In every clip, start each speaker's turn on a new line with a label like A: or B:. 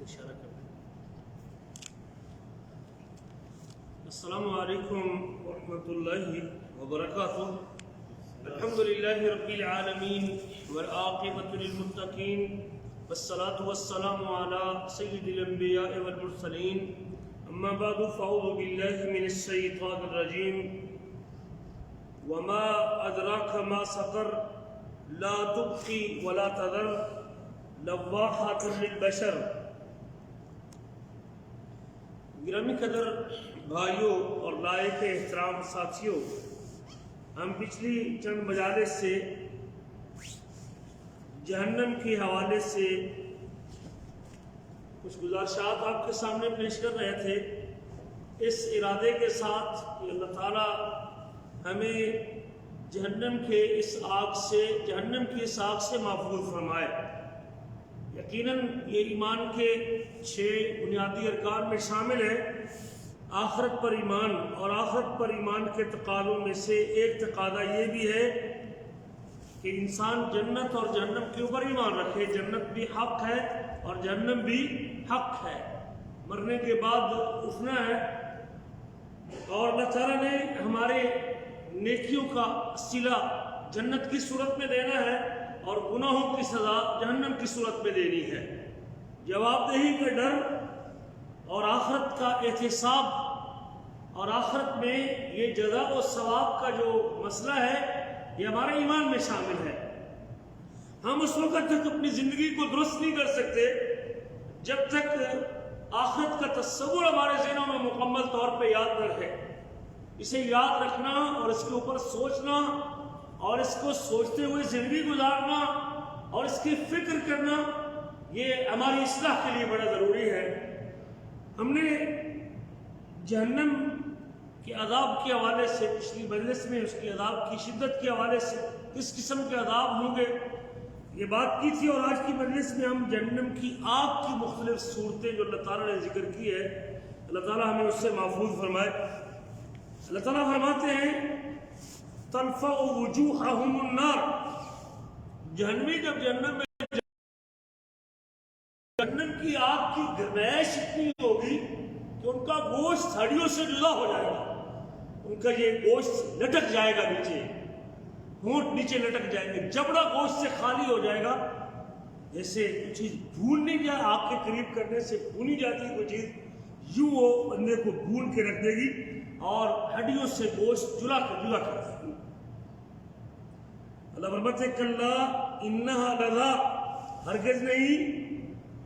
A: اشارہ کر دیں۔ السلام علیکم ورحمۃ اللہ وبرکاتہ۔ الحمد للہ رب العالمین والعاقبۃ للمتقین والصلاة والسلام علی سید الانبیاء والمرسلین، اما بعد فاعوذ باللہ من الشیطان الرجیم۔ وما ادراک ما سقر لا تبقی ولا تذر لواحۃ للبشر۔ گرامی قدر بھائیوں اور لائق احترام ساتھیوں، ہم پچھلی چند مجالس سے جہنم کے حوالے سے کچھ گزارشات آپ کے سامنے پیش کر رہے تھے، اس ارادے کے ساتھ کہ اللہ تعالیٰ ہمیں جہنم کی اس آگ سے محفوظ فرمائے۔ یقیناً یہ ایمان کے 6 بنیادی ارکان میں شامل ہے۔ آخرت پر ایمان، اور آخرت پر ایمان کے تقاضوں میں سے ایک تقاضا یہ بھی ہے کہ انسان جنت اور جہنم کے اوپر ایمان رکھے۔ جنت بھی حق ہے اور جہنم بھی حق ہے، مرنے کے بعد اٹھنا ہے، اور اللہ تعالیٰ نے ہمارے نیکیوں کا صلہ جنت کی صورت میں دینا ہے اور گناہوں کی سزا جہنم کی صورت میں دینی ہے۔ جواب دہی کا ڈر اور آخرت کا احتساب اور آخرت میں یہ جزا و ثواب کا جو مسئلہ ہے، یہ ہمارے ایمان میں شامل ہے۔ ہم اس وقت تک اپنی زندگی کو درست نہیں کر سکتے جب تک آخرت کا تصور ہمارے ذہنوں میں مکمل طور پہ یاد نہ رہے۔ اسے یاد رکھنا اور اس کے اوپر سوچنا اور اس کو سوچتے ہوئے زندگی گزارنا اور اس کی فکر کرنا، یہ ہماری اصلاح کے لیے بڑا ضروری ہے۔ ہم نے جہنم کے عذاب کے حوالے سے پچھلی مجلس میں اس کے عذاب کی شدت کے حوالے سے کس قسم کے عذاب ہوں گے یہ بات کی تھی، اور آج کی مجلس میں ہم جہنم کی آگ کی مختلف صورتیں جو اللہ تعالیٰ نے ذکر کی ہے، اللہ تعالیٰ ہمیں اس سے محفوظ فرمائے۔ اللہ تعالیٰ فرماتے ہیں تلفع وجوہہم النار۔ جہنمی جب جہنم کی آگ کی گرمائش اتنی ہوگی کہ ان کا گوشت ہڈیوں سے جدا ہو جائے گا، ان کا یہ گوشت لٹک جائے گا نیچے، ہونٹ نیچے لٹک جائیں گے، جبڑا گوشت سے خالی ہو جائے گا، جیسے کوئی چیز بھون نہیں جائے، آگ کے قریب کرنے سے بھونی جاتی ہے کوئی چیز، یوں وہ بندے کو بھون کے رکھ دے گی اور ہڈیوں سے گوشت جدا کر دے گی۔ اللہ فرماتے ہیں کلا انہا لظا، ہرگز نہیں،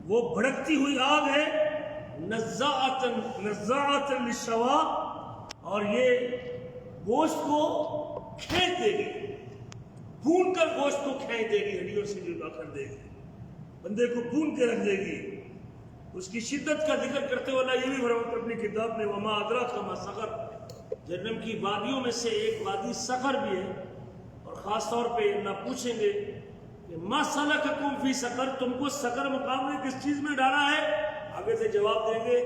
A: وہ بھڑکتی ہوئی آگ ہے، نزاعۃ للشوا، اور یہ گوشت کو کھینچ دے گی، بھون کر گوشت کو کھینچ دے گی، ہڈیوں سے جدا کر دے گی، بندے کو بھون کے رکھ دے گی۔ اس کی شدت کا ذکر کرتے ہوئے اللہ یہ بھی فرماتا اپنی کتاب میں وما ادراک ما سقر، جہنم کی وادیوں میں سے ایک وادی سقر بھی ہے، اور خاص طور پہ اللہ پوچھیں گے کہ ما سلککم فی سقر، تم کو سقر مقام میں کس چیز میں ڈالا ہے؟ آگے سے جواب دیں گے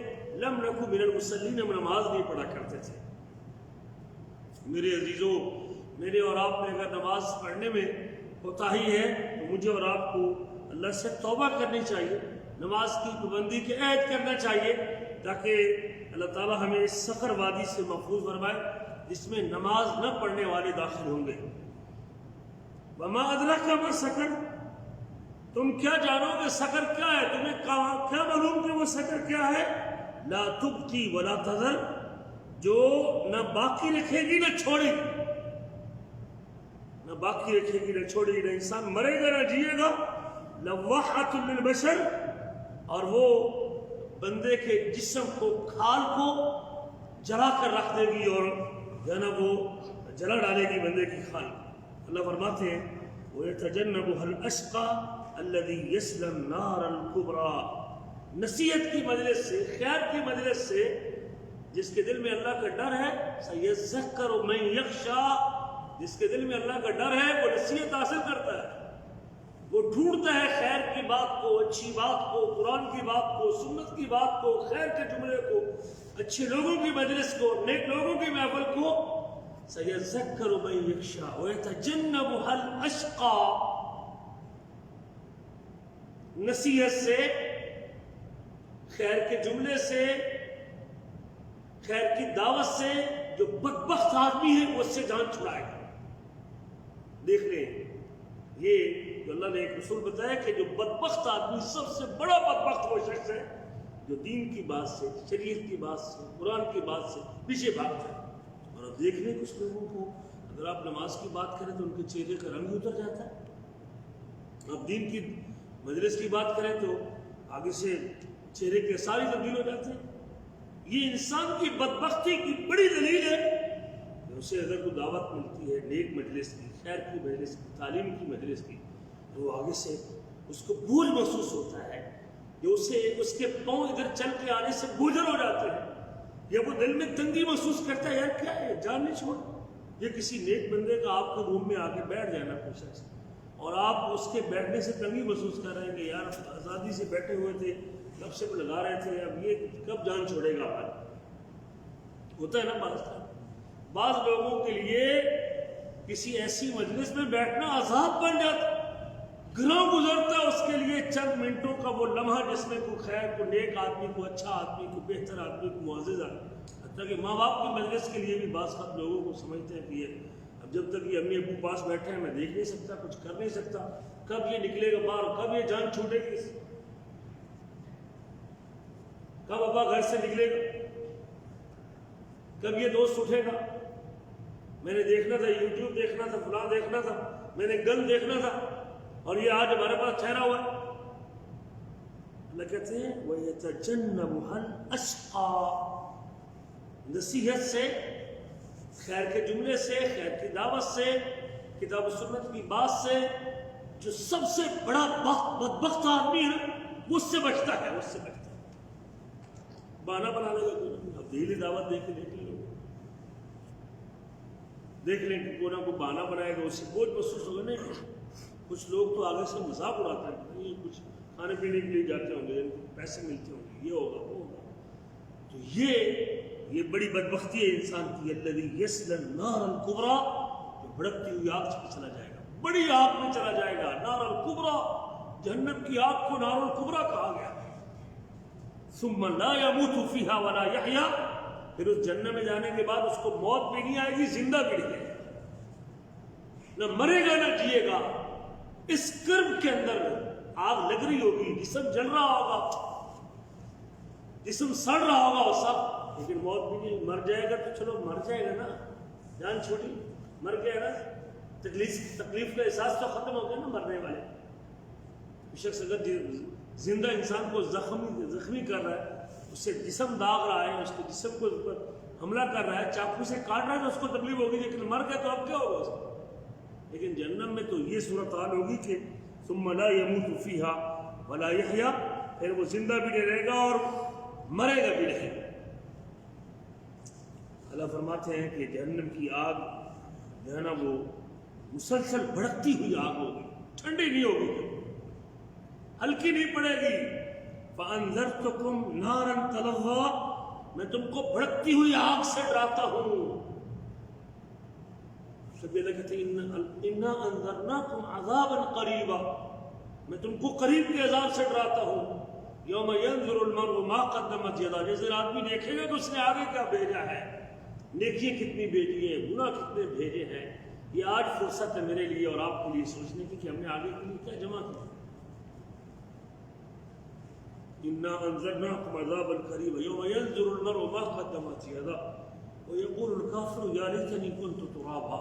A: لم نکو من المصلین، ہم نماز نہیں پڑھا کرتے تھے۔ میرے عزیزوں، میرے اور آپ میں اگر نماز پڑھنے میں کوتاہی ہے تو مجھے اور آپ کو اللہ سے توبہ کرنی چاہیے، نماز کی پابندی کے عہد کرنا چاہیے، تاکہ اللہ تعالیٰ ہمیں اس سقر وادی سے محفوظ فرمائے جس میں نماز نہ پڑھنے والے داخل ہوں گے۔ وما ادراک ما سقر، تم کیا جانو گے سقر کیا ہے؟ تمہیں کیا معلوم کہ وہ سقر کیا ہے؟ لا تبقی ولا تذر، جو نہ باقی رکھے گی نہ چھوڑے گی، نہ باقی رکھے گی نہ چھوڑے گی، نہ انسان مرے گا نہ جیے گا۔ لواحۃ للبشر، اور وہ بندے کے جسم کو، کھال کو جلا کر رکھ دے گی، اور جو ہے نا وہ جلا ڈالے گی بندے کی کھال کو۔ اللہ فرماتے ہیں وَيَتَجَنَّبُهَا الْأَشْقَى الَّذِي يَصْلَى النَّارَ الْكُبْرَى۔ نصیحت کی مجلس سے، خیر کی مجلس سے، جس کے دل میں اللہ کا ڈر ہے، سَيَذَّكَّرُ مَن يَخْشَى، جس کے دل میں اللہ کا ڈر ہے وہ نصیحت حاصل کرتا ہے، وہ ڈھونڈتا ہے خیر کی بات کو، اچھی بات کو، قرآن کی بات کو، سنت کی بات کو، خیر کے جملے کو، اچھے لوگوں کی مجلس کو، نیک لوگوں کی محفل کو۔ سَيَذَّكَّرُ مَن يَخْشَى وَيَتَجَنَّبُهَا الْأَشْقَى، نصیحت سے خیر کے جملے سے، خیر کی دعوت سے جو بدبخت آدمی ہے وہ اس سے جان چھڑائے گا۔ دیکھ لیں، یہ جو اللہ نے ایک اصول بتایا کہ جو بدبخت آدمی، سب سے بڑا بدبخت وہ شخص ہے جو دین کی بات سے، شریعت کی بات سے، قرآن کی بات سے پیچھے بھاگتا ہے۔ اور اب دیکھ لیں کچھ لوگوں کو، اگر آپ نماز کی بات کریں تو ان کے چہرے کا رنگ اتر جاتا ہے، اب دین کی مجلس کی بات کریں تو آگے سے چہرے کے ساری تبدیل ہو جاتے ہیں۔ یہ انسان کی بدبختی کی بڑی دلیل ہے کہ اسے اگر کوئی دعوت ملتی ہے نیک مجلس کی، خیر کی مجلس کی، تعلیم کی مجلس کی، تو وہ آگے سے اس کو بوجھ محسوس ہوتا ہے، جو اسے اس کے پاؤں ادھر چل کے آنے سے بوجھل ہو جاتے ہیں، یا وہ دل میں تنگی محسوس کرتا ہے، یار کیا ہے، جان نہیں چھوڑ۔ یہ کسی نیک بندے کا آپ کے روم میں آ کے بیٹھ جانا کوئی شخص، اور آپ اس کے بیٹھنے سے تنگی محسوس کر رہے ہیں کہ یار آزادی سے بیٹھے ہوئے تھے، گپ شپ لگا رہے تھے، اب یہ کب جان چھوڑے گا ہماری۔ ہوتا ہے نا بعض لوگوں کے لیے کسی ایسی مجلس میں بیٹھنا عذاب بن جاتا، گھروں گزرتا اس کے لیے چند منٹوں کا وہ لمحہ جس میں کوئی خیر، کوئی نیک آدمی، کوئی اچھا آدمی، کوئی بہتر آدمی، کوئی معزز آدمی، حتیٰ کہ ماں باپ کی مجلس کے لیے بھی بعض خط لوگوں کو سمجھتے ہیں کہ یہ اب جب تک یہ امی ابو پاس بیٹھے ہیں میں دیکھ نہیں سکتا، کچھ کر نہیں سکتا، کب یہ نکلے گا باہر، کب یہ جان چھوٹے گی، کب ابا گھر سے نکلے گا، کب یہ دوست اٹھے گا۔ میں نے دیکھنا تھا، یوٹیوب دیکھنا تھا، فلاں دیکھنا تھا، میں نے گن دیکھنا تھا، اور یہ آج ہمارے پاس ٹھہرا ہوا ہے۔ اللہ کہتے ہیں وَيَتَجَنَّبُهَا الْأَشْقَى، نصیحت سے، خیر کے جملے سے، خیر کی دعوت سے، کتاب و سنت کی بات سے، جو سب سے بڑا بدبخت آدمی ہے وہ اس سے بچتا ہے، اس سے بچتا ہے۔ بہانہ بنانے کا کوئی نہیں، اب دہلی دعوت دیکھ لیں، دیکھ لیں کہ کوئی نہ کوئی بہانہ بنائے گا، اس سے بوجھ محسوس ہوگا۔ نہیں، کچھ لوگ تو آگے سے مذاق اڑاتے ہیں، یہ کچھ کھانے پینے کے لیے جاتے ہوں گے، پیسے ملتے ہوں گے، یہ ہوگا وہ ہوگا، تو یہ بڑی بدبختی ہے انسان کی۔ الذی یصلی النار الکبریٰ، جو بھڑکتی ہوئی آگ میں چلا جائے گا، بڑی آگ میں چلا جائے گا، نار الکبریٰ، جہنم کی آگ کو نار الکبریٰ کہا گیا۔ ثم لا يموت فيها ولا يحيا، پھر اس جنت میں جانے کے بعد اس کو موت بھی نہیں آئے گی، زندہ بھی نہیں آئے گا، نہ مرے گا نہ جیے گا۔ اس کرب کے اندر آگ لگ رہی ہوگی، جسم جل رہا ہوگا، جسم سڑ رہا ہوگا وہ سب، لیکن موت بھی نہیں۔ مر جائے گا تو چلو مر جائے گا نا، جان چھوٹی، مر گیا نا، تکلیف کا احساس تو ختم ہو گیا نا مرنے والے۔ شخص اگر زندہ انسان کو زخمی کر رہا ہے، اس سے جسم داغ رہا ہے، اس کے جسم کو حملہ کر رہا ہے، چاقو سے کاٹ رہا ہے تو اس کو تکلیف ہوگی، لیکن مر گیا تو اب کیا ہوگا اس کو؟ لیکن جہنم میں تو یہ صورتحال ہوگی کہ ثم لا يموت فيها ولا يحيا، پھر وہ زندہ بھی نہیں رہے گا اور مرے گا بھی نہیں۔ اللہ فرماتے ہیں کہ جہنم کی آگ جو ہے نا وہ مسلسل بھڑکتی ہوئی آگ ہوگی، ٹھنڈی نہیں ہوگی، ہلکی نہیں پڑے گی۔ فَأَنذَرْتُكُمْ نَارًا تَلَظَّىٰ، میں تم کو بھڑکتی ہوئی آگ سے ڈراتا ہوں۔ سب اللہ کہتے ہیں اِنَّا أَنذَرْنَاكُمْ عَذَابًا قَرِيبًا، میں تم کو قریب کے عذاب سے ڈراتا ہوں۔ یوم ينظر المرء ما قدمت یداہ، جس دن آدمی دیکھے گا کہ اس نے آگے کیا بھیجا ہے، نیکیاں کتنی بھیجی ہیں، گناہ کتنے بھیجے ہیں۔ یہ آج فرصت ہے میرے لیے اور آپ کے لیے سوچنے کی کہ ہم نے آگے کے لیے کیا جمع کیا۔ اِنَّا أَنذَرْنَاكُمْ عَذَابًا قَرِيبًا یوم ينظر المرء ما قدمت یداہ وَيَقُولُ الْكَافِرُ يَا لَيْتَنِی كُنْتُ تُرَابًا،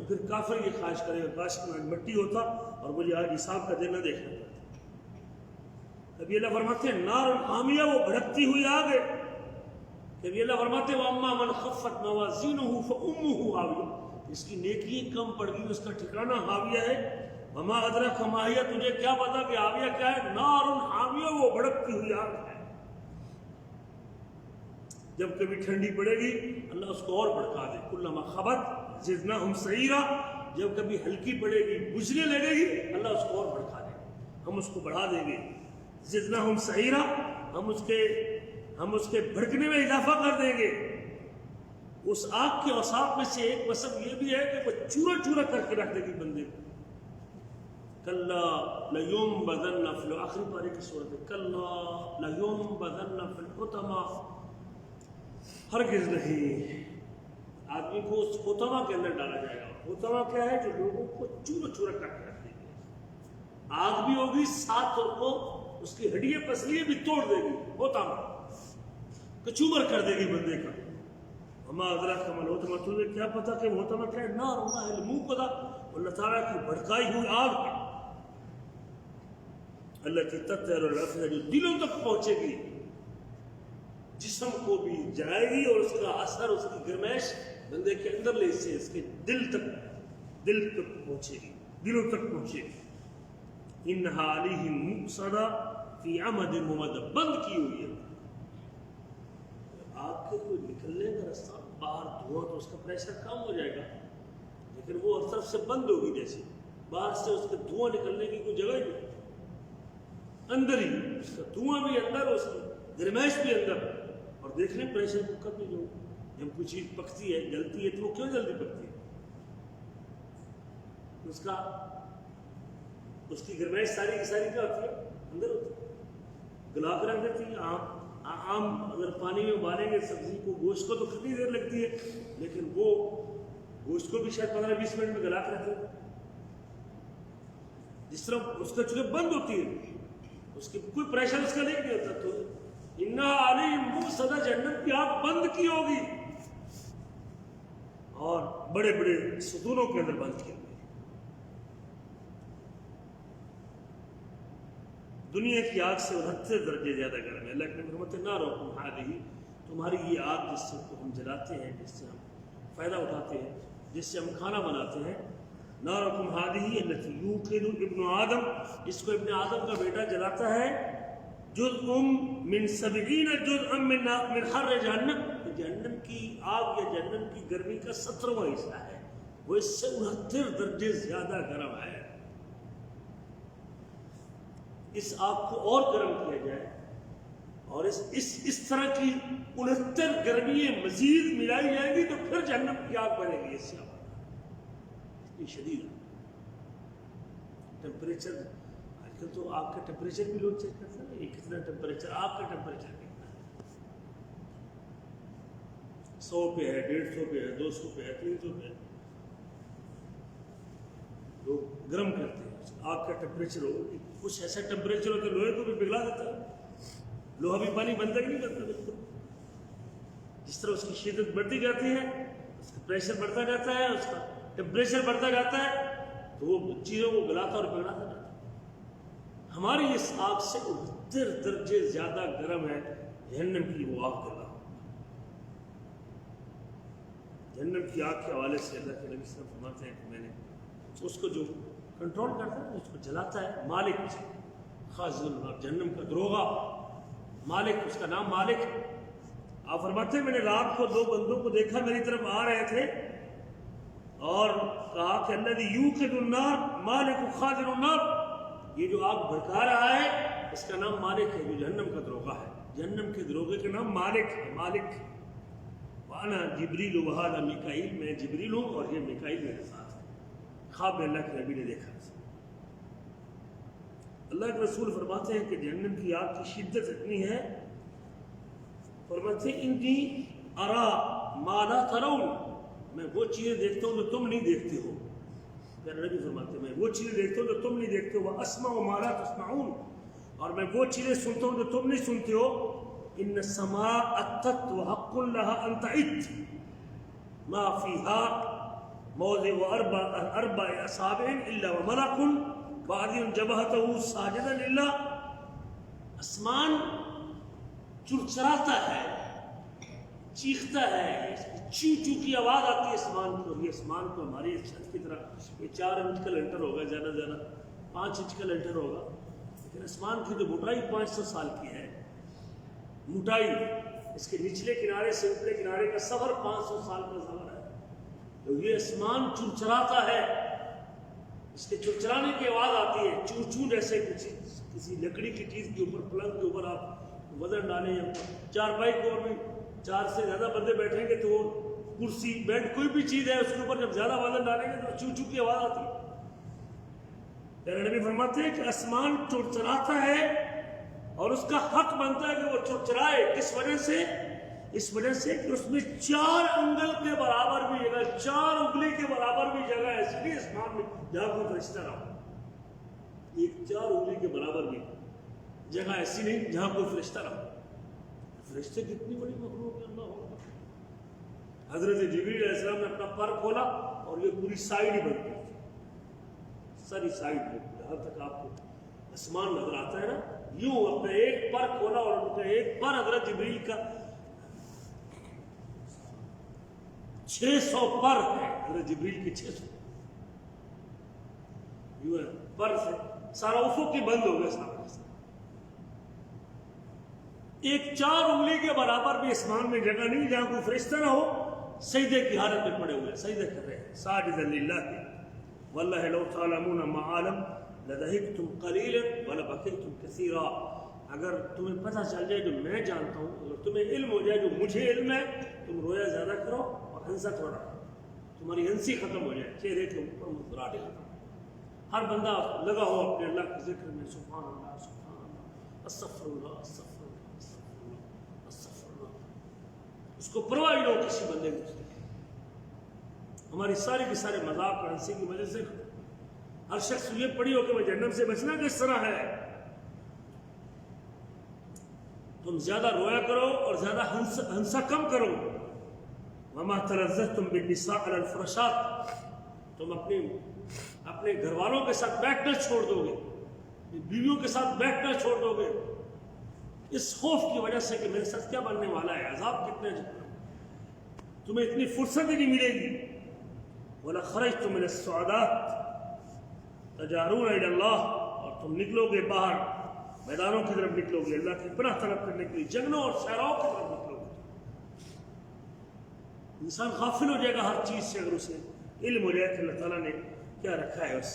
A: پھر کافر یہ خواہش کرے گا کاش میں مٹی ہوتا اور مجھے آج حساب کا دن نہ دیکھنا پڑتا۔ کبھی اللہ فرماتے ہیں نار حامیہ، وہ بھڑکتی ہوئی آگ ہے۔ کبھی اللہ فرماتے ہیں وَأَمَّا مَنْ خَفَّتْ مَوَازِينُهُ فَأُمُّهُ هَاوِيَةٌ، اس کی نیکی کم پڑ گئی، اس کا ٹھکانہ حاویہ ہے۔ وَمَا أَدْرَاكَ مَا هِيَهْ، تجھے کیا پتا کہ حاویہ کیا ہے؟ نار حامیہ، وہ بھڑکتی ہوئی آگ ہے۔ جب کبھی ٹھنڈی پڑے گی اللہ اس کو اور بھڑکا دے، كُلَّمَا خَبَتْ زِدْنَاهُمْ سَعِيرًا، جب کبھی ہلکی پڑے گی، بجھنے لگے گی، اللہ اس کو اور بھڑکا دے، ہم اس کو بڑھا دیں گے۔ زِدْنَاهُمْ سَعِيرًا، ہم اس کے بھڑکنے میں اضافہ کر دیں گے۔ اس آگ کے اوصاف میں سے ایک وصف یہ بھی ہے کہ وہ چورا چورا کر کے رکھ دے گی بندے کو۔ کلا لینبذن فی آخری پارے کی صورت ہے کلا لینبذن فی الحطمہ، ہرگز نہیں آدمی کو اس حطمہ کے اندر ڈالا جائے گا۔ حطمہ کیا ہے؟ جو لوگوں کو چورا چورا کر کے رکھ دے گی، آگ بھی ہوگی ساتھ اور کو اس کی ہڈیاں پسلیاں بھی توڑ دے گی، حطمہ کچوبر کر دے گی بندے کا۔ وما ادراک ما الحطمہ، تمہیں کیا پتا کہ حطمہ کیا ہے؟ نار اللہ الموقدہ، اللہ تعالیٰ کی بھڑکائی ہوئی آگ ہے، اللہ کی تطہر الافئدہ، جو دلوں تک پہنچے گی، جسم کو بھی جلائے گی اور اس کا اثر، اس کی گرمائش بندے کے اندر لے سے اس کے دل تک پہنچے گی، دلوں تک پہنچے گی۔ انہا علیہم مؤصدہ فی عمد ممددہ، بند کی ہوئی ہے۔ آگ کے کوئی نکلنے کا رستہ باہر دھواں تو اس کا پریشر کم ہو جائے گا، لیکن وہ ہر طرف سے بند ہوگی، جیسے باہر سے اس کے دھواں نکلنے کی کوئی جگہ ہی نہیں، اندر ہی اس کا دھواں بھی اندر، اس کی گرمائش بھی اندر۔ اور دیکھ لیں پریشر کوکر میں جو جب کوئی چیز پکتی ہے جلتی ہے تو وہ کیوں جلدی پکتی ہے؟ اس کی گرمائش ساری کی ساری کیا ہوتی ہے؟ اندر ہوتی ہے، گلا کر رکھ دیتی ہے۔ عام اگر پانی میں ابالیں گے سبزی کو، گوشت کو تو کتنی دیر لگتی ہے، لیکن وہ گوشت کو بھی شاید 15-20 منٹ میں گلا کر رکھ دیتے ہیں۔ جس طرح اس کا چونکہ بند ہوتی ہے، اس کی کوئی پریشر اس کا نہیں ہوتا، تو اِنَّا عَلَيْهِمْ مُؤْصَدَةٌ، جہنم کی آگ بند کی ہوگی اور بڑے بڑے ستونوں کے اندر بند کی ہوگی۔ دنیا کی آگ سے 69 درجے زیادہ گرم ہے۔ اللہ نے فرماتے ہیں نارکم ہذہ، تمہاری یہ آگ جس سے ہم جلاتے ہیں، جس سے ہم فائدہ اٹھاتے ہیں، جس سے ہم کھانا بناتے ہیں، نارکم ہذہ التی یوقد ابن آدم، اس کو ابن آدم کا بیٹا جلاتا ہے، جزء من 70 جزءا من حر جہنم، جہنم کی آگ یا جہنم کی گرمی کا 17واں حصہ ہے، وہ اس سے 69 درجے زیادہ گرم ہے۔ اس آگ کو اور گرم کیا جائے اور اس طرح کی 69 گرمیاں مزید ملائی جائیں گی تو پھر جہنم کی آگ بنے گی۔ اس سے اتنی شدید ٹیمپریچر، آج کل تو آگ کا ٹیمپریچر بھی لوگ چیک کرتے ہیں، یہ کتنا ٹیمپریچر، آگ کا ٹیمپریچر کتنا ہے، 100 پہ ہے، 150 پہ ہے، 200 پہ ہے، 300 پہ ہے، لوگ گرم کرتے ہیں۔ آگ کا ٹیمپریچر ہو، کچھ ایسا ٹیمپریچر ہو کہ لوہے کو بھی پگھلا دیتا ہے، لوہا بھی پانی بنتا ہی نہیں کرتا بالکل۔ جس طرح اس کی شدت بڑھتی جاتی ہے، اس کا پریشر بڑھتا جاتا ہے، اس کا ٹیمپریچر بڑھتا جاتا ہے، تو وہ چیزوں کو گلاتا اور پگھلاتا جاتا ہے۔ ہماری اس آگ سے 69 درجے زیادہ گرم ہے جہنم کی وہ آگ کا۔ جہنم کی آگ کے حوالے سے اللہ کے نبی صلی اللہ علیہ وسلم فرماتے ہیں کہ میں نے اس کو جو کنٹرول کرتا ہے، اس کو جلاتا ہے، مالک خازن النار، جہنم کا دروغہ مالک، اس کا نام مالک ہے۔ آپ فرماتے ہیں میں نے رات کو 2 بندوں کو دیکھا، میری طرف آ رہے تھے اور کہا کہ الذی یوقد النار مالک خازن النار، یہ جو آگ بھڑکا رہا ہے اس کا نام مالک ہے، جو جہنم کا دروغہ ہے، جہنم کے دروغے کا نام مالک ہے، مالک۔ وانا جبریل وہذا میکائیل، میں جبریل ہوں اور یہ میکائیل میرے ساتھ ہے۔ خواب میں اللہ کے نبی نے دیکھا۔ اللہ کے رسول فرماتے ہیں کہ جہنم کی آگ کی شدت اتنی ہے، فرماتے ہیں انی ارا ما لا ترون، میں وہ چیزیں دیکھتا ہوں جو تم نہیں دیکھتے ہو۔ میرے نبی فرماتے ہیں میں وہ چیزیں دیکھتا ہوں جو تم نہیں دیکھتے ہو، واسمع ما لا تسمعون، اور میں وہ چیزیں سنتا ہوں جو تم نہیں سنتے ہو۔ ان السماء اتت وحق لها ان تعت ما فيها موضع اربع اصابع الا وملك بعض جبهته ساجدا لله، آسمان چرچراتا ہے، چیختا ہے، چو چو کی آواز آتی ہے آسمان کو، یہ آسمان کو ہماری چھت کی طرح یہ 4 انچ کا لنٹر ہوگا، زیادہ زیادہ 5 انچ کا لنٹر ہوگا، لیکن آسمان کی تو موٹائی 500 سال کی ہے، موٹائی اس کے نچلے کنارے سے اوپرے کنارے کا سفر 500 سال کا سفر ہے، تو یہ آسمان چرچراتا ہے، اس کے چرچرانے کی آواز آتی ہے، چو چو، جیسے کسی لکڑی کی چیز کے اوپر، پلنگ کے اوپر آپ وزن ڈالیں، یا چارپائی کے اوپر بھی 4 سے زیادہ بندے بیٹھیں گے تو وہ کرسی بیڈ کوئی بھی چیز ہے اس کے اوپر جب زیادہ وزن ڈالیں گے تو چو چو کی آواز آتی ہے۔ میرے نبی فرماتے ہیں کہ آسمان چرچراتا ہے اور اس کا حق بنتا ہے کہ وہ چرچرائے. کس وجہ سے؟ اس وجہ سے کہ اس میں 4 انگل کے برابر بھی جگہ، 4 انگلی کے برابر بھی جگہ ایسی نہیں آسمان میں جہاں کوئی فرشتہ نہ ہو. ایک 4 انگلی کے برابر بھی جگہ ایسی نہیں جہاں کوئی فرشتہ نہ ہو. فرشتے کتنی بڑی مخلوق ہے اللہ ہو. حضرت جبریل علیہ السلام نے اپنا پر کھولا اور یہ پوری سائڈ ہی بن گئی، ساری سائڈ میں یہاں تک آپ کو آسمان نظر آتا ہے نا. یوں اپنا ایک پر کھولا اور ان کا ایک پر حضرت جبریل کا 600 پر ہے. حضرت جبریل کے 600 یوں ہے پر سے سارا افق کی بند ہو گیا سارا. ایک 4 انگلی کے برابر بھی آسمان میں جگہ نہیں جہاں کوئی فرشتہ نہ ہو. سجدے کی حالت میں پڑے ہوئے سجدے کر رہے ہیں ساجدا للہ. واللہ لو تعلمون ما اعلم لضحکتم قلیلا ولبکیتم کثیرا. اگر تمہیں پتہ چل جائے جو میں جانتا ہوں، اگر تمہیں علم ہو جائے جو مجھے علم ہے، تم رویا زیادہ کرو اور ہنسا تھوڑا کرو. تمہاری ہنسی ختم ہو جائے، چہرے کے اوپر مسکراہٹیں ختم. ہر بندہ لگا ہو اپنے اللہ کے ذکر میں، سبحان اللہ سبحان اللہ استغفر اللہ استغفر اللہ استغفر اللہ استغفر اللہ. اس کو پرواہ ہی نہ ہو کسی بندے کو. ہماری سارے کے سارے مذاق اور ہنسی کی وجہ سے ہر شخص یہ پڑھی ہو کہ میں جہنم سے بچنا کس طرح ہے. تم زیادہ رویا کرو اور زیادہ ہنسا کم کرو. وما تلذذتم بالنساء على الفراشات. تم اپنے گھر والوں کے ساتھ بیٹھنا چھوڑ دو گے، بیویوں کے ساتھ بیٹھنا چھوڑ دو گے اس خوف کی وجہ سے کہ میرے ساتھ کیا بننے والا ہے، عذاب کتنے جتنا. تمہیں اتنی فرصت ہی نہیں ملے گی. وَلَخَرَجْتُمْ مِنَ السُّعَدَاءِ تَجَارُونَ إِلَى اللَّهِ. اور تم نکلو گے باہر میدانوں کی طرف نکلو گے اللہ کی پناہ طلب کرنے کے لیے، جنگلوں اور صحراؤں کی طرف نکلو گے. انسان غافل ہو جائے گا ہر چیز سے اگر اسے علم ہو جائے کہ اللہ تعالیٰ نے کیا رکھا ہے اس.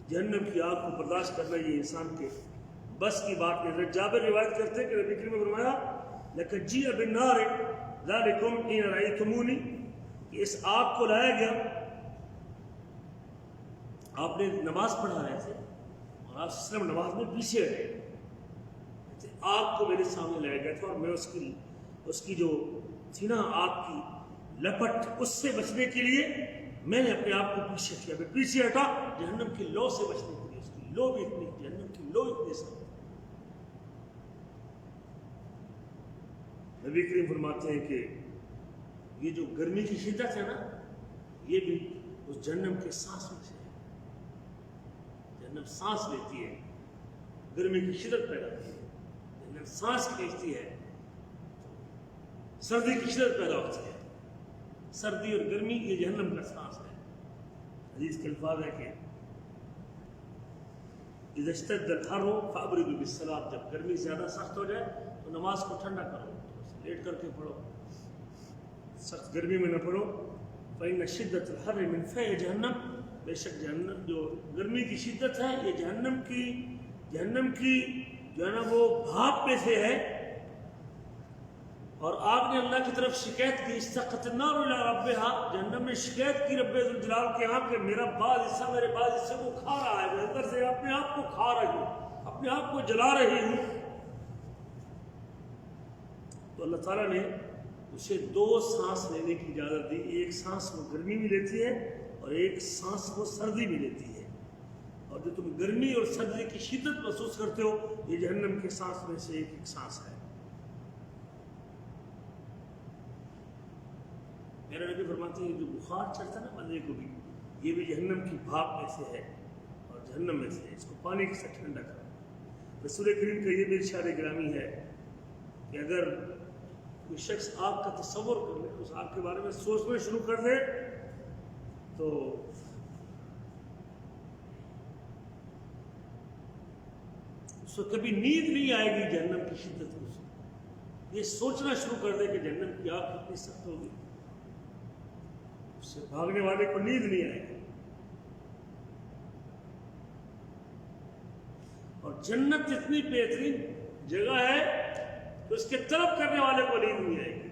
A: جہنم کی آگ کو برداشت کرنا یہ انسان کے بس کی بات نہیں. جابر روایت کرتے ہیں کہ نبی کریم نے فرمایا لَقَدْ بِالنَّارِ ذَلِكُمْ إِنْ رَأَيْتُمُونِي. کہ اس آگ کو لایا گیا. آپ نے نماز پڑھا رہے تھے اور آپ صرف نماز میں پیچھے رہے. آگ کو میرے سامنے لایا گیا تھا اور میں اس کی جو تھی نا آگ کی لپٹ، اس سے بچنے کے لیے میں نے اپنے آپ کو پیچھے کیا. میں پیچھے ہٹا جہنم کی لو سے بچنے کے لیے. اس کی لو بھی اتنی، جہنم کی لو اتنی سخت. نبی کریم فرماتے ہیں کہ یہ جو گرمی کی شدت ہے نا، یہ بھی اس جہنم کے سانس میں سے ہے. جہنم سانس لیتی ہے، گرمی کی شدت پیدا ہوتی ہے. جہنم سانس کھینچتی ہے، سردی کی شدت پیدا ہوتی ہے. سردی اور گرمی یہ جہنم کا سانس ہے. حدیث کے الفاظ ہے کہ اذا اشتد الحر فابردوا بالصلاۃ. جب گرمی زیادہ سخت ہو جائے تو نماز کو ٹھنڈا کرو، لیٹ کر کے پڑھو، سخت گرمی میں نہ پڑھو. فإن شدت الحر من فیح جہنم. بے شک جہنم جو گرمی کی شدت ہے یہ جہنم کی جو ہے نا وہ بھاپ میں سے ہے. اور آپ نے اللہ کی طرف شکایت کی استقت النار الی ربها. جہنم نے شکایت کی رب ذوالجلال کے ہاں کہ میرا بعض حصہ میرے بعض حصے کو کھا رہا ہے، میں اندر سے اپنے آپ کو کھا رہی ہوں، اپنے آپ کو جلا رہی ہوں. تو اللہ تعالیٰ نے اسے 2 سانس لینے کی اجازت دی. ایک سانس وہ گرمی بھی لیتی ہے اور ایک سانس وہ سردی بھی لیتی ہے. اور جو تم گرمی اور سردی کی شدت محسوس کرتے ہو یہ جہنم کے سانس میں سے ایک سانس ہے. میرا نبی فرماتے ہیں جو بخار چڑھتا ہے نا بندے کو بھی، یہ بھی جہنم کی بھاپ میں سے ہے اور جہنم میں سے ہے. اس کو پانی کے ساتھ ٹھنڈا کرو. رسول کریم کا یہ بھی ارشاد گرامی ہے کہ اگر کوئی شخص آگ کا تصور کر لے، اس آگ کے بارے میں سوچنا شروع کر دے تو اس کو کبھی نیند نہیں آئے گی جہنم کی شدت کو. یہ سوچنا شروع کر دے کہ جہنم کی آگ کتنی سخت ہوگی، اس سے بھاگنے والے کو نیند نہیں آئے گی. اور جنت اتنی بہترین جگہ ہے کہ اس کے طلب کرنے والے کو نیند نہیں آئے گی.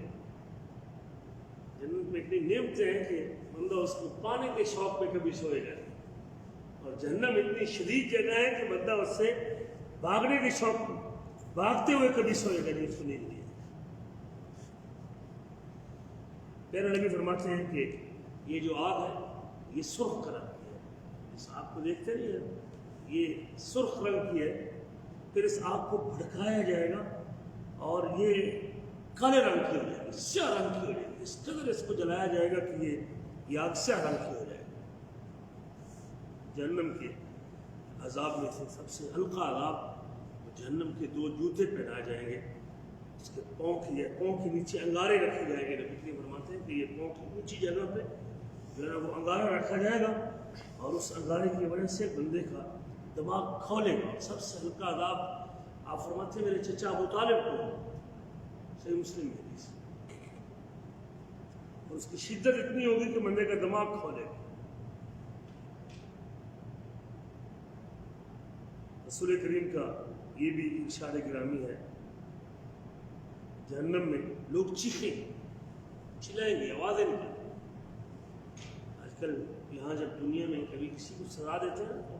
A: جنت میں اتنی نعمتیں ہیں کہ بندہ اس کو پانے کے شوق پہ کبھی سوئے گا. اور جہنم اتنی شدید جگہ ہے کہ بندہ اس سے بھاگنے کے شوق بھاگتے ہوئے کبھی سوئے گا نہیں، اس کو نہیں دیا۔ پیارے نبی فرماتے ہیں کہ یہ جو آگ ہے یہ سرخ رنگ کی ہے، اس آگ کو دیکھتے نہیں ہے، یہ سرخ رنگ کی ہے، پھر اس آگ کو بھڑکایا جائے گا اور یہ کالے رنگ کی ہو جائے گی، سیاہ رنگ کی ہو جائے گی، اس قدر اس کو جلایا جائے گا کہ یہ آگ سیاہ رنگ کی ہو جائے گی۔ جہنم کے عذاب میں سے سب سے ہلکا عذاب جہنم کے 2 جوتے پہنائے جائیں گے، اس کے پاؤں کے نیچے انگارے رکھے جائیں گے۔ نبی کریم فرماتے ہیں کہ یہ پاؤں کی اونچی جگہ پہ جو ہے نا وہ انگارہ رکھا جائے گا، اور اس انگارے کی وجہ سے بندے کا دماغ کھولے گا۔ سب سے ہلکا عذاب آپ فرماتے ہیں میرے چچا ابو طالب کو، صحیح مسلم میں حدیث، اور اس کی شدت اتنی ہوگی کہ بندے کا دماغ کھولے گا۔ رسول کریم کا یہ بھی ارشاد گرامی ہے، جہنم میں لوگ چیخیں چلائیں گے، آوازیں نکالیں گے۔ آج کل یہاں جب دنیا میں کبھی کسی کو سزا دیتے ہیں نا،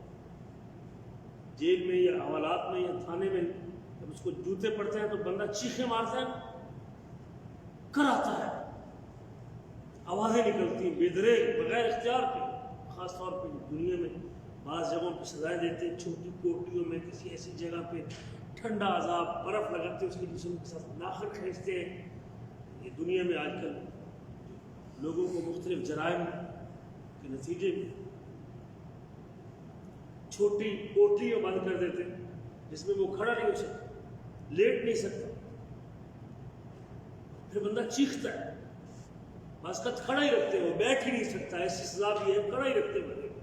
A: جیل میں یا حوالات میں یا تھانے میں جب اس کو جوتے پڑتے ہیں تو بندہ چیخیں مارتا ہے، کراتا ہے، آوازیں نکلتی ہیں بے بغیر اختیار کے۔ خاص طور پہ دنیا میں بعض جگہوں پہ سزائیں دیتے ہیں، چھوٹی کوٹریوں میں کسی ایسی جگہ پہ ٹھنڈا عذاب، برف لگاتے اس کے جسم کے ساتھ ناخن کھینچتے ہیں۔ یہ دنیا میں آج کل لوگوں کو مختلف جرائم کے نتیجے میں چھوٹی کوٹری میں بند کر دیتے ہیں جس میں وہ کھڑا نہیں ہو سکتا، لیٹ نہیں سکتا، پھر بندہ چیختا ہے، بعض وقت کھڑا ہی رکھتے ہیں، وہ بیٹھ ہی نہیں سکتا، ایسی سزا بھی ہے کھڑا ہی رکھتے ہیں بندے کو۔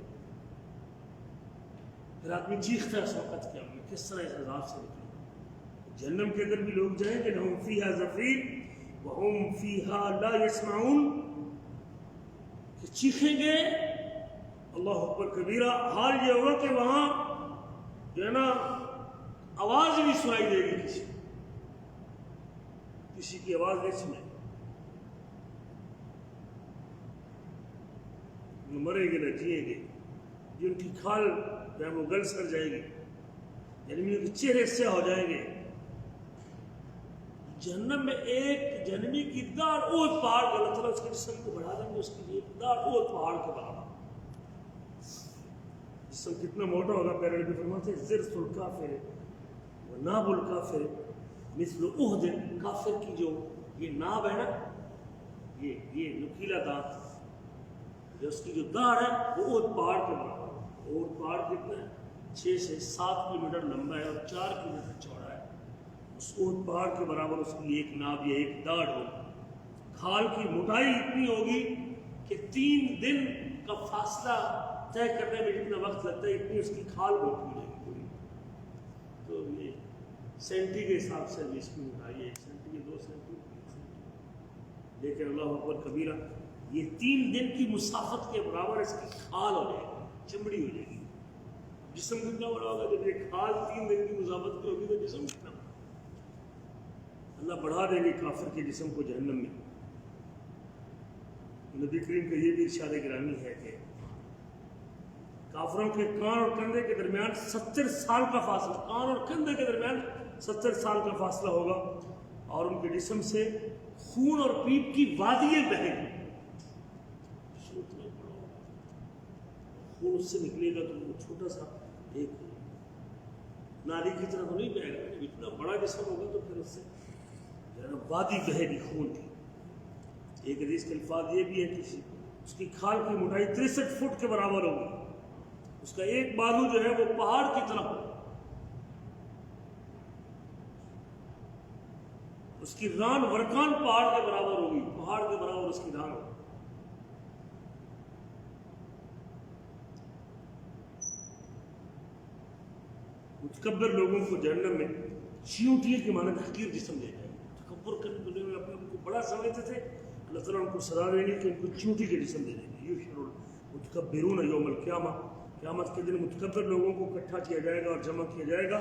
A: پھر آدمی چیختا ہے اس وقت کہ میں کس طرح اس عذاب سے نکلوں۔ جہنم کے اندر بھی لوگ جائیں کہ لہم فیہا زفیر وہم فیہا لا یسمعون، کہ چیخیں گے اللہ اکبر کبیرہ، حال یہ ہوگا کہ وہاں جو ہے نا آواز نہیں سنائی دے گی، کسی کی آواز نہیں سنائی، مریں گے نہ جیئیں گے، جن کی کھال جو ہے وہ گل سر جائے گی، جہنمیوں کے چہرے سیاہ ہو جائیں گے۔ جہنم میں ایک جہنمی کی داڑھ اونت پہاڑ کا، اللہ تعالیٰ اس کے جسم کو بڑھا دیں گے، اس کی ایک داڑھ اونت پہاڑ کے برابر۔ جسم کتنا موٹا ہوگا، پیارے نبی فرماتے ہیں ضرس الکافر وناب الکافر مثل احد، کافر کی جو یہ ناب ہے نا، یہ نکیلا دانت، اس کی جو داڑھ ہے وہ احد پہاڑ کے برابر۔ احد پہاڑ کتنا ہے؟ 6 سے 7 کلومیٹر لمبا ہے اور 4 کلومیٹر چوڑا ہے۔ اس احد پہاڑ کے برابر اس کی ایک ناب یا ایک داڑھ ہوگی۔ کھال کی موٹائی اتنی ہوگی کہ 3 دن کا فاصلہ طے کرنے میں جتنا وقت لگتا ہے اتنی اس کی کھال موٹی ہو جائے گی پوری۔ تو یہ سینٹی کے حساب سے بھی اس کی موٹائی ہے، 1 سینٹی یا 2 سینٹی، لیکن اللہ اکبر کبیرہ یہ 3 دن کی مسافت کے برابر اس کی کھال ہو جائے گی، چمڑی ہو جائے گی۔ جسم کتنا بڑا ہوگا جب یہ کھال 3 دن کی مسافت کی ہوگی تو جسم کتنا بڑا۔ اللہ بڑھا دیں گے کافر کے جسم کو جہنم میں۔ نبی کریم کا یہ بھی ارشاد گرامی ہے کہ کافروں کے کان اور کندھے کے درمیان 70 سال کا فاصلہ، کان اور کندھے کے درمیان 70 سال کا فاصلہ ہوگا، اور ان کے جسم سے خون اور پیپ کی وادیاں بہیں گی۔ خون اس سے نکلے گا تو وہ چھوٹا سا ایک نالی کی طرح تو نہیں بہے گا، اتنا بڑا جسم ہوگا تو پھر اس سے وادی بہے گی خون کی۔ ایک حدیث کے الفاظ یہ بھی ہے کہ اس کی کھال کی موٹائی 63 فٹ کے برابر ہوگی، اس کا ایک بازو جو ہے وہ پہاڑ کی طرح ہوگا، اس کی ران ورکان پہاڑ کے برابر ہوگی، پہاڑ کے برابر اس کی ران ہوگی۔ متکبر لوگوں کو جہنم میں چیونٹی کے مانند حقیر جسم دے جائے گا۔ تکبر کرنے دنیا میں اپنے کو بڑا سمجھتے تھے، اللہ تعالیٰ ان کو سزا دیں گے کہ ان کو چیونٹی کے جسم دے دیں گے۔ یحشر المتکبرون یوم القیامہ، قیامت کے دن متکبر لوگوں کو اکٹھا کیا جائے گا اور جمع کیا جائے گا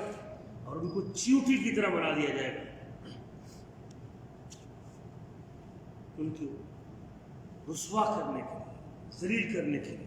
A: اور ان کو چیونٹی کی طرح بنا دیا جائے گا، ان کو رسوا کرنے کے لیے، ذلیل کرنے کے لیے۔